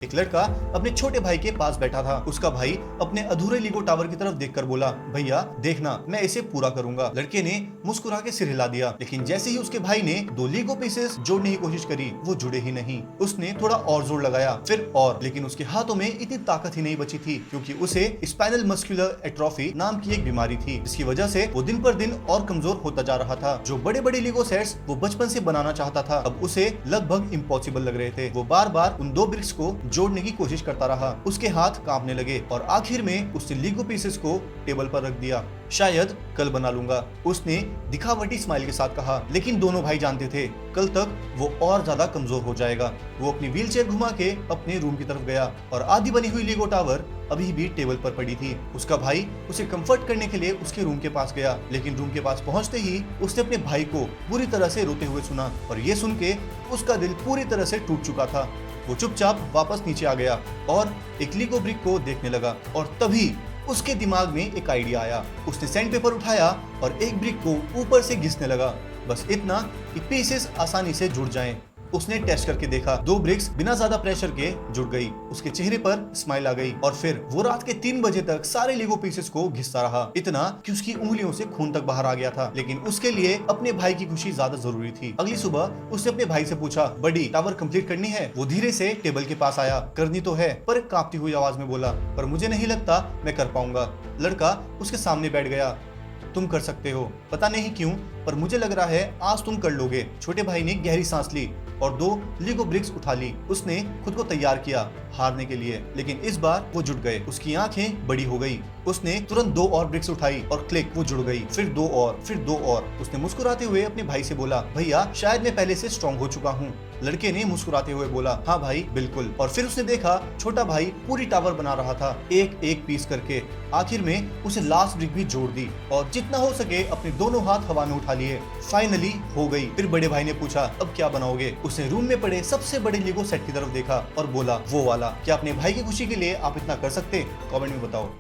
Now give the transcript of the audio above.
एक लड़का अपने छोटे भाई के पास बैठा था। उसका भाई अपने अधूरे लीगो टावर की तरफ देखकर बोला, भैया देखना, मैं इसे पूरा करूंगा। लड़के ने मुस्कुरा के सिर हिला दिया, लेकिन जैसे ही उसके भाई ने दो लीगो पीसेस जोड़ने की कोशिश करी, वो जुड़े ही नहीं। उसने थोड़ा और जोर लगाया, फिर और, लेकिन उसके हाथों में इतनी ताकत ही नहीं बची थी, क्योंकि उसे स्पाइनल मस्कुलर एट्रोफी नाम की एक बीमारी थी, जिसकी वजह से वो दिन पर दिन और कमजोर होता जा रहा था। जो बड़े बड़े लीगो सेट्स वो बचपन से बनाना चाहता था, अब उसे लगभग इम्पॉसिबल लग रहे थे। वो बार बार उन दो ब्रिक्स को जोड़ने की कोशिश करता रहा। उसके हाथ कांपने लगे और आखिर में उसने लीगो पीसेस को टेबल पर रख दिया। शायद कल बना लूंगा, उसने दिखावटी स्माइल के साथ कहा, लेकिन दोनों भाई जानते थे कल तक वो और ज्यादा कमजोर हो जाएगा। वो अपनी व्हीलचेयर घुमा के अपने रूम की तरफ गया और आधी बनी हुई लीगो टावर अभी भी टेबल पर पड़ी थी। उसका भाई उसे कंफर्ट करने के लिए उसके रूम के पास गया, लेकिन रूम के पास पहुंचते ही उसने अपने भाई को बुरी तरह से रोते हुए सुना और ये सुन के उसका दिल पूरी तरह से टूट चुका था। वो चुपचाप वापस नीचे आ गया और एक लीगो ब्रिक को देखने लगा और तभी उसके दिमाग में एक आइडिया आया। उसने सैंड पेपर उठाया और एक ब्रिक को ऊपर से घिसने लगा, बस इतना कि पीसेस आसानी से जुड़ जाएं। उसने टेस्ट करके देखा, दो ब्रिक्स बिना ज्यादा प्रेशर के जुड़ गई। उसके चेहरे पर स्माइल आ गई और फिर वो रात के 3 बजे तक सारे लीगो पीसेस को घिसता रहा, इतना कि उसकी उंगलियों से खून तक बाहर आ गया था। लेकिन उसके लिए अपने भाई की खुशी ज्यादा जरूरी थी। अगली सुबह उसने अपने भाई से पूछा, बड़ी टावर कंप्लीट करनी है? वो धीरे से टेबल के पास आया, करनी तो है, पर कांपती हुई आवाज में बोला, पर मुझे नहीं लगता मैं कर पाऊंगा। लड़का उसके सामने बैठ गया, तुम कर सकते हो, पता नहीं क्यों, पर मुझे लग रहा है आज तुम कर लोगे। छोटे भाई ने गहरी सांस ली और 2 लीगो ब्रिक्स उठा ली। उसने खुद को तैयार किया हारने के लिए, लेकिन इस बार वो जुट गए। उसकी आंखें बड़ी हो गई। उसने तुरंत 2 और ब्रिक्स उठाई और क्लिक, वो जुड़ गई। फिर 2 और, फिर 2 और। उसने मुस्कुराते हुए अपने भाई से बोला, भैया शायद मैं पहले से स्ट्रॉन्ग हो चुका हूँ। लड़के ने मुस्कुराते हुए बोला, हाँ भाई बिल्कुल। और फिर उसने देखा छोटा भाई पूरी टावर बना रहा था, एक एक पीस करके। आखिर में उसे लास्ट ब्रिक भी जोड़ दी और जितना हो सके अपने दोनों हाथ हवा में उठा लिए। फाइनली हो गई। फिर बड़े भाई ने पूछा, अब क्या बनाओगे? उसने रूम में पड़े सबसे बड़े लीगो सेट की तरफ देखा और बोला, वो वाला। क्या अपने भाई की खुशी के लिए आप इतना कर सकते? कमेंट में बताओ।